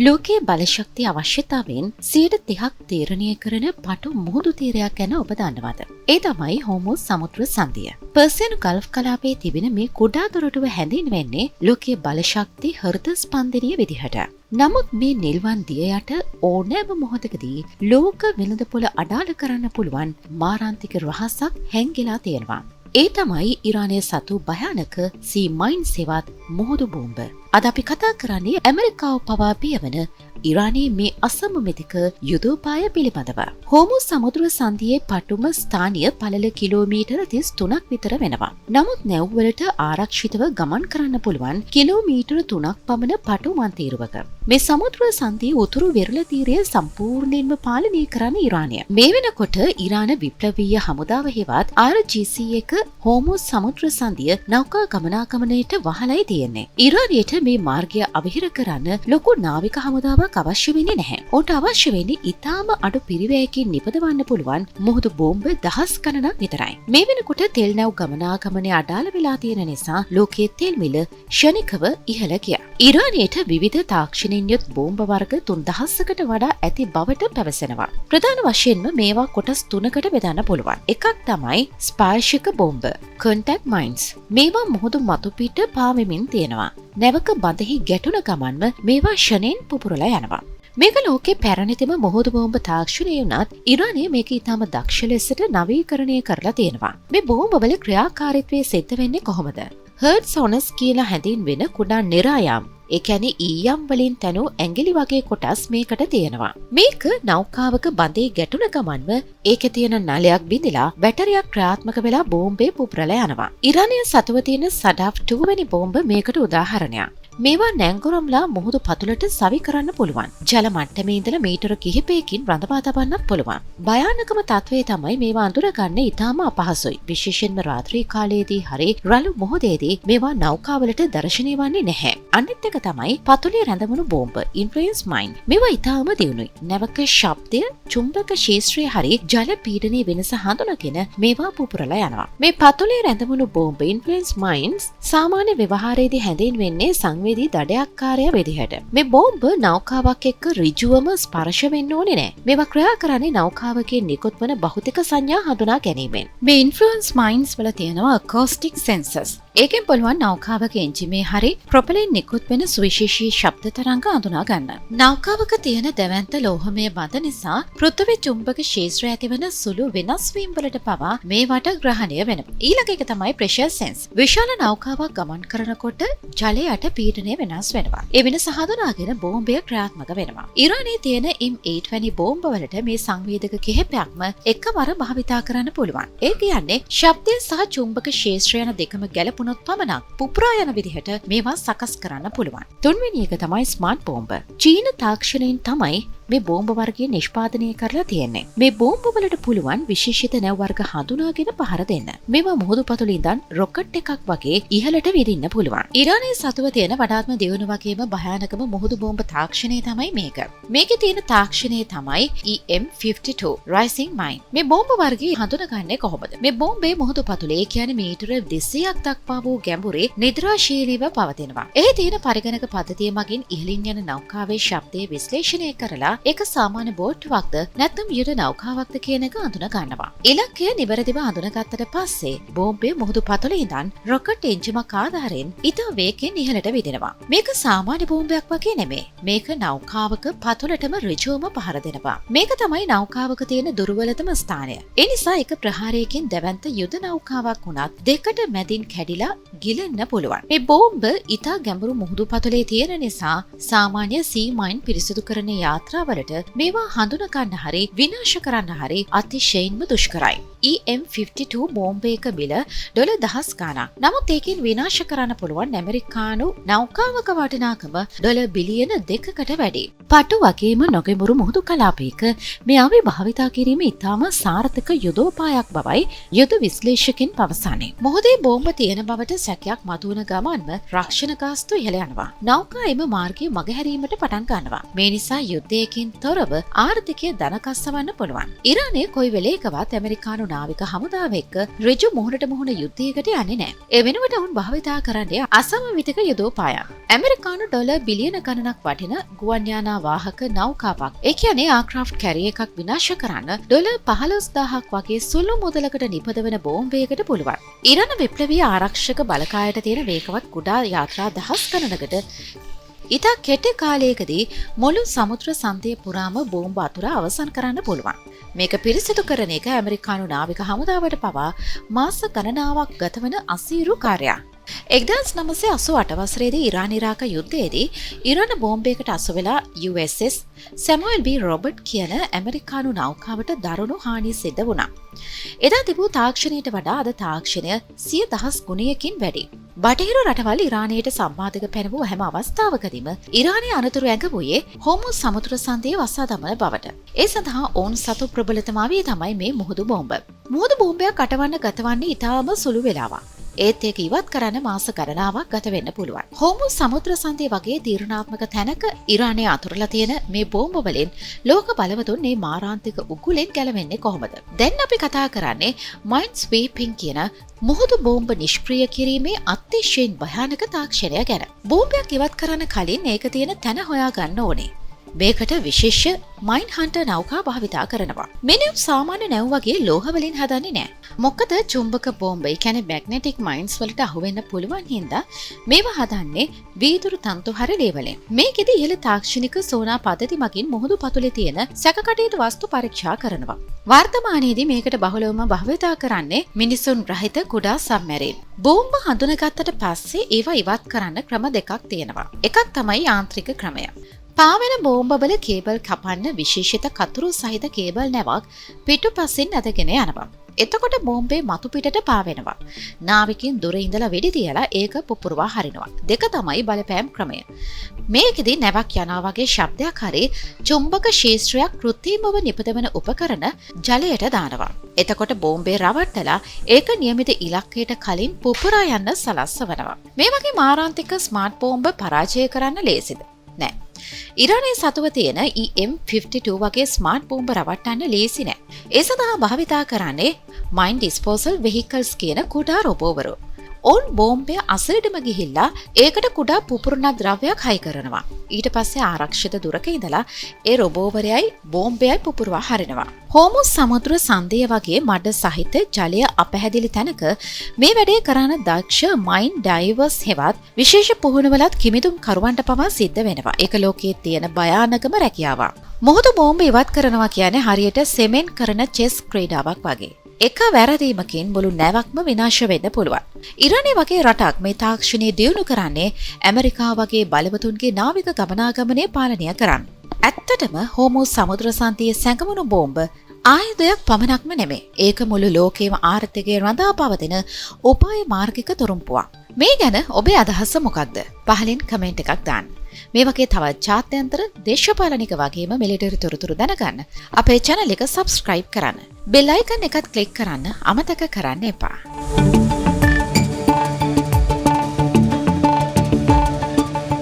ලෝකයේ බලශක්ති අවශ්‍යතාවෙන් 30% තීරණය කරන පටු මුහුදු තීරයක් ගැන ඔබ දන්නවද? ඒ තමයි හෝමුස් සමුද්‍ර සන්ධිය. පර්සියන් ගල්ෆ් කලාපයේ තිබෙන මේ කුඩා දොරටුව හැඳින්වෙන්නේ ලෝකයේ බලශක්ති හෘද ස්පන්දනීය විදිහට. නමුත් මේ නිල්වන් දිය යට ඕනෑම මොහොතකදී ලෝක වෙළඳපොළ අඩාල කරන්න පුළුවන් මාරාන්තික රහසක් හැංගිලා තියෙනවා. ඒ තමයි ඉරානය සතු භයානක සීමයින් සෙවත් මුහුදු බෝම්බ. අද අපි කතා කරන්නේ ඇමරිකාව පවා පියවන ඉරානයේ මේ අසමමිතික යුදෝපාය පිළිබඳව. හෝමුස් සමුද්‍ර සන්ධියේ පටුම ස්ථානීය පළල කිලෝමීටර 33ක් විතර වෙනවා. නමුත් නැව්වලට ආරක්ෂිතව ගමන් කරන්න පුළුවන් කිලෝමීටර 3ක් පමණ පටු මන්තීරුවක. මේ සමුද්‍ර සන්ධිය උතුරු වෙරළ තීරය සම්පූර්ණයෙන්ම පාලනය කරන ඉරානය. මේ වෙනකොට ඉරාන විප්ලවීය හමුදාව හෙවත් RGC එක හෝමුස් සමුද්‍ර සන්ධිය නෞකා ගමනාගමනයට වහලයි තියෙන්නේ. ඉරානයට මේ මාර්ගය අවහිර කරන්න ලොකු නාවික හමුදාවක් අවශ්‍ය වෙන්නේ නැහැ. ඔහුට අවශ්‍ය වෙන්නේ ඉතාම අඩු පිරිවැයකින් නිපදවන්න පුළුවන් මුහුදු බෝම්බ දහස් ගණනක් විතරයි. මේ වෙනකොට තෙල් නැව් ගමනාගමනය අඩාල වෙලා තියෙන නිසා ලෝකයේ තෙල් මිල ක්ෂණිකව ඉහළ ගියා. ඉරානයට විවිධ තාක්ෂණයෙන් යුත් බෝම්බ වර්ග 3000කට වඩා ඇති බවට පැවසෙනවා. ප්‍රධාන වශයෙන්ම මේවා කොටස් 3කට බෙදන්න පුළුවන්. එකක් තමයි ස්පර්ශක බෝම්බ, contact mines. මේවා මුහුදු මතු පිට පාවෙමින් තියෙනවා. නැවක බඳෙහි ගැටුණ ගමන්ම මේවා ෂණයෙන් පුපුරලා යනවා. මේක ලෝකේ පැරණිතම මුහුදු බෝම්බ තාක්ෂණය වුණත් ඉරානය මේක ඉතාම දක්ෂ ලෙසට නවීකරණය කරලා තියෙනවා. මේ බෝම්බවල ක්‍රියාකාරීත්වය සිද්ධ වෙන්නේ කොහොමද? හර්ට් සොනස් කියලා හැඳින්වෙන කුඩා නිරායම්, ඒ කියන්නේ ඊයම් වලින් තනු ඇඟිලි වගේ කොටස් මේකට තියෙනවා. මේක නෞකාවක බඳේ ගැටුණ ගමන්ම ඒකේ තියෙන නලයක් බිඳලා බැටරියක් ක්‍රියාත්මක වෙලා බෝම්බේ පුපුරලා යනවා. ඉරානය සතුව තියෙන සඩාෆ් 2 වැනි බෝම්බ මේකට උදාහරණයක්. මේවා නැංගොරම්ලා මුහුදු පතුලට සවි කරන්න පුළුවන්. ජල මට්ටමේ ඉඳලා මීටර කිහිපයකින් රඳවා තබන්නත් පුළුවන්. භයානකම තත්වය තමයි මේවා අඳුරගන්න ඉතාම අපහසුයි. විශේෂයෙන්ම රාත්‍රී කාලයේදී හරි රළු මොහොතේදී මේවා නෞකාවලට දර්ශනය වන්නේ නැහැ. අනිත් එක තමයි පතුලේ රැඳවුණු බෝම්බ, ඉන්ෆ්ලුවන්ස් මයින්. මේවා ඉතාම දියුණුයි. නැවක ශබ්දය, චුම්බක ශේෂ්ත්‍රයේ හරි ජල පීඩනයේ වෙනස හඳුනගෙන මේවා පුපුරලා යනවා. මේ පතුලේ රැඳවුණු බෝම්බ, ඉන්ෆ්ලුවන්ස් මයින්ස් සාමාන්‍ය ව්‍යවහාරයේදී හැඳින්වෙන්නේ සංවේදී දඩයක්කාරය විදිහට. මේ බෝම්බ නෞකාවක් එක්ක ඍජුවම ස්පර්ශ වෙන්න ඕනේ නෑ. මේවා ක්‍රියා කරන්නේ නෞකාවකින් නිකුත් වන භෞතික සංඥා හඳුනා ගැනීමෙන්. මේ ඉන්ෆ්ලුවන්ස් මයින්ස් වල තියෙනවා අකෝස්ටික් සෙන්සර්ස්. ඒකෙන් පුළුවන් නෞකාවක එන්ජිමේ හරි ප්‍රොපලෙන් නිකුත් වෙන සුවිශේෂී ශබ්ද තරංග අඳුනා ගන්න. නෞකාවක තියෙන දැවැන්ත ලෝහමය බඳ නිසා පෘථිවි චුම්බක ක්ෂේත්‍රය ඇතිවන සුළු වෙනස් වීම් වලට පවා මේවට ග්‍රහණය වෙනවා. ඊළඟ එක තමයි ප්‍රෙෂර් සෙන්ස්. විශාල නෞකාවක් ගමන් කරනකොට ජලය යට පීඩනය වෙනස් වෙනවා. ඒ වෙනස හඳුනාගෙන බෝම්බය ක්‍රියාත්මක වෙනවා. ඉරානයේ තියෙන M8 වැනි බෝම්බ වලට මේ සංවේදක කිහිපයක්ම එකවර භාවිතා කරන්න පුළුවන්. ඒ කියන්නේ ශබ්දය සහ චුම්බක ක්ෂේත්‍රය යන දෙකම ගැලපුණොත් පමණක් පුපුරා යන විදිහට මේවා සකස් කරන්න පුළුවන්. තුන්වෙනි එක තමයි ස්මාර්ට් බෝම්බ. චීන තාක්ෂණයෙන් තමයි මේ බෝම්බ වර්ගය නිෂ්පාදනය කරලා තියෙන්නේ. මේ බෝම්බ වලට පුළුවන් විශේෂිත නැව් වර්ග හඳුනාගෙන පහර දෙන්න. මේවා මුහුදු පතුල ඉඳන් රොකට් එකක් වගේ ඉහළට විදින්න පුළුවන්. ඉරානයේ සතුව තියෙන වඩාත්ම දියුණු වගේම භයානකම මුහුදු බෝම්බ තාක්ෂණය තමයි මේක. මේකේ තියෙන තාක්ෂණය තමයි EM52 Rising Mine. මේ බෝම්බ වර්ගය හඳුනගන්නේ කොහොමද? මේ බෝම්බේ මුහුදු පතුලේ කියන්නේ මීටර 200ක් දක්වා වූ ගැඹුරේ නිද්‍රාශීලීව පවතිනවා. එහි තියෙන පරිගණක පද්ධතිය මගින් ඉහළින් යන නෞකාවේ ශබ්දය විශ්ලේෂණය කරලා ඒක සාමාන්‍ය බෝට්ටුවක්ද නැත්නම් යුද නෞකාවක්ද කියන එක අඳුන ගන්නවා. ඉලක්කය නිවැරදිව අඳුනගත්තට පස්සේ බෝම්බය මුහුදු පතුලේ ඉඳන් රොකට් එන්ජිමක් ආධාරයෙන් ඉතා වේගෙන් ඉහළට විදිනවා. මේක සාමාන්‍ය බෝම්බයක් වගේ නෙමෙයි. මේක නෞකාවක පතුලටම ඍජුවම පහර දෙනවා. මේක තමයි නෞකාවක තියෙන දුර්වලතම ස්ථානය. ඒ නිසා එක ප්‍රහාරයකින් දැවැන්ත යුද නෞකාවක් වුණත් දෙකට මැදින් කැඩිලා ගිලෙන්න පුළුවන්. මේ බෝම්බ ඉතා ගැඹුරු මුහුදු පතුලේ තියෙන නිසා සාමාන්‍ය සී මයින් පිරිසිදු කරන යාත්‍රාවලට මේවා හඳුනා ගන්න හරි විනාශ කරන්න හරි අතිශයින්ම දුෂ්කරයි. EM52 බෝම්බයක මිල $10,000 ගණන්. නමුත් ඒකෙන් විනාශ කරන්න පුළුවන් ඇමරිකානු නෞකාවක වටිනාකම $2 බිලියන 2කට වැඩි. පටු වගේම නොගැඹුරු මුහුදු කලාපයක මේ අවි භාවිතා කිරීම ඉතාම සාර්ථක යුදෝපායක් බවයි යුද විශ්ලේෂකයන් පවසන්නේ. මොහොතේ බෝම්බ තියෙන බවට සැකයක් මතුවන ගමන්ම රක්ෂණ ගාස්තු ඉහළ යනවා. නෞකා එම මාර්ගය මගහැරීමට පටන් ගන්නවා. මේ නිසා යුද්ධයකින් තොරව ආර්ථිකය දනකස්සවන්න පුළුවන්. ඉරානය කොයි වෙලේකවත් ඇමරිකානු නාවික හමුදාව එක්ක ඍජු මුහුණට මුහුණ යුද්ධයකට යන්නේ නැහැ. ඒ වෙනුවට ඔවුන් භාවිතා කරන්නේ අසමවිතක යුදෝපායන්. ඇමරිකානු ඩොලර් බිලියන ගණනක් වටින ගුවන් යානා වාහක නෞකාවක්. ඒ කියන්නේ ආක්‍රාෆ්ට් කැරියර් එකක් විනාශ කරන්න ඩොලර් 15000ක් වගේ සුළු මුදලකට නිපදවන බෝම්බයකට පුළුවන්. ඉරාන විප්ලවීය ආරක්ෂක බලකායට තියෙන වේගවත් කුඩා යාත්‍රා දහස් ගණනකට ඉතා කෙටි කාලයකදී මුළු සමුද්‍ර සන්ධිය පුරාම බෝම්බ අතුර අවසන් කරන්න පුළුවන්. මේක පිරිසිදු කරන එක ඇමරිකානු නාවික හමුදාවට පවා මාස ගණනාවක් ගතවන අසීරු කාර්යයක්. 1988 වසරේදී ඉරාන ඉරාක යුද්ධයේදී ඉරාන බෝම්බයකට අසු වෙලා USS සැමුවෙල් බී රොබර්ට් කියන ඇමරිකානු නෞකාවට දරුණු හානිය සිද්ධ වුණා. එදා තිබූ තාක්ෂණයට වඩා අද තාක්ෂණය 100,000 ගුණයකින් වැඩි. බටහිර රටවල් ඉරානයට සම්බාධක පැනවූ හැම අවස්ථාවකදීම ඉරානයේ අනතුරු ඇඟවුයේ හෝමුස් සමුද්‍ර සන්ධිය වසා දමන බවට. ඒ සඳහා ඔවුන් සතු ප්‍රබලතමාවිය තමයි මේ මුහුදු බෝම්බ. මුහුදු බෝම්බයක් අටවන්න ගතවන්නේ ඉතාම සුළු වෙලාවක්. ඒත් ඒක ඉවත් කරන්න මාස ගණනාවක් ගත වෙන්න පුළුවන්. හෝමුස් සමුද්‍ර සන්ධිය වගේ තීරණාත්මක තැනක ඉරානයේ අතුරලා තියෙන මේ බෝම්බ වලින් ලෝක බලවතුන් මේ මාරාන්තික උගුලෙන් ගැලවෙන්නේ කොහොමද? දැන් අපි කතා කරන්නේ මයින් ස්වීපින් කියන මුහුදු බෝම්බ නිෂ්ක්‍රිය කිරීමේ අතිශයින් භයානක තාක්ෂණය ගැන. බෝම්බයක් ඉවත් කරන්න කලින් ඒක තියෙන තැන හොයා ගන්න ඕනේ. මේකට විශේෂ මයින් හන්ටර් නෞකා භාවිතා කරනවා. මේ නැව් සාමාන්‍ය නැව් වගේ ලෝහ වලින් හදන්නේ නැහැ. මොකද චුම්බක බෝම්බ, ඒ කියන්නේ මැග්නටික් මයින්ස් වලට අහු වෙන්න පුළුවන් හින්දා මේවා හදන්නේ වීදුරු තන්තු හරි ලේ වලින්. මේකෙදි ඉහළ තාක්ෂණික සෝනා පද්ධති මගින් මුහුදු පතුලේ තියෙන සැකකටයුතු වස්තු පරීක්ෂා කරනවා. වර්තමානයේදී මේකට බහුලවම භාවිතා කරන්නේ මිනිසුන් රහිත කුඩා සබ්මැරින්. බෝම්බ හඳුනාගත්තට පස්සේ ඒවා ඉවත් කරන්න ක්‍රම දෙකක් තියෙනවා. එකක් තමයි යාන්ත්‍රික ක්‍රමය. පාවෙන බෝම්බවල කේබල් කපන්න විශේෂිත කතුරු සහිත කේබල් නැවක් පිටුපසින් ඇදගෙන යනවා. එතකොට බෝම්බේ මතු පිටට පාවෙනවා. නාවිකයන් දුර ඉඳලා වෙඩි තියලා ඒක පුපුරවා හරිනවා. දෙක තමයි බලපෑම් ක්‍රමය. මේකෙදි නැවක් යනවා වගේ ශබ්දයක් හරි චුම්බක ශේෂ්ත්‍රයක් කෘත්‍රිමව නිපදවන උපකරණ ජලයට දානවා. එතකොට බෝම්බේ රවට්ටලා ඒක නියමිත ඉලක්කයට කලින් පුපුරා යන්න සලස්වනවා. මේ වගේ මාරාන්තික ස්මාර්ට් බෝම්බ පරාජය කරන්න ලේසිද? නෑ. ඉරානයේ සතුව තියෙන EM52 වගේ ස්මාර්ට් බෝම්බ රවට්ටන්න ලේසි නෑ. ඒ සඳහා භාවිතා කරන්නේ මයින් ඩිස්පෝසල් වෙහිකල්ස් කියන කුඩා රොබෝවරු. ඔවුන් බෝම්බය අසලටම ගිහිල්ලා ඒකට කුඩා පුපුරණ ද්‍රව්‍යයක් හයි කරනවා. ඊට පස්සේ ආරක්ෂිත දුරක ඉඳලා ඒ රොබෝවරයයි බෝම්බයයි පුපුරවා හරිනවා. හෝමුස් සමුද්‍ර සන්ධිය වගේ මඩ සහිත ජලය අපැහැදිලි තැනක මේ වැඩේ කරන දක්ෂ මයින් ඩයිවර්ස් හෙවත් විශේෂ පුහුණුවලත් කිමිදුම් කරුවන්ට පවා සිද්ධ වෙනවා. ඒක ලෝකයේ තියෙන භයානකම රැකියාවක්. මුහුදු බෝම්බ ඉවත් කරනවා කියන්නේ හරියට සෙමෙන් කරන චෙස් ක්‍රීඩාවක් වගේ. එක වැරදීමකින් මුළු නැවක්ම විනාශ වෙන්න පුළුවන්. ඉරානය වගේ රටක් මේ තාක්ෂණය දියුණු කරන්නේ ඇමරිකාව වගේ බලවතුන්ගේ නාවික ගමනාගමනය පාලනය කරන්න. ඇත්තටම හෝමුස් සමුද්‍ර සන්ධියේ සැඟවුණු බෝම්බ ආයුධයක් පමණක්ම නෙමෙයි. ඒක මුළු ලෝකයේම ආර්ථිකය රඳා පවතින උපාය මාර්ගික තුරුම්පුවක්. මේ ගැන ඔබේ අදහස මොකක්ද? පහලින් කමෙන්ට් එකක් දාන්න. මේ වගේ තවත් ජාත්‍යන්තර දේශපාලනික වගේම මිලිටරි තොරතුරු දැනගන්න අපේ channel එක subscribe කරන්න. bell icon එකත් click කරන්න අමතක කරන්න එපා.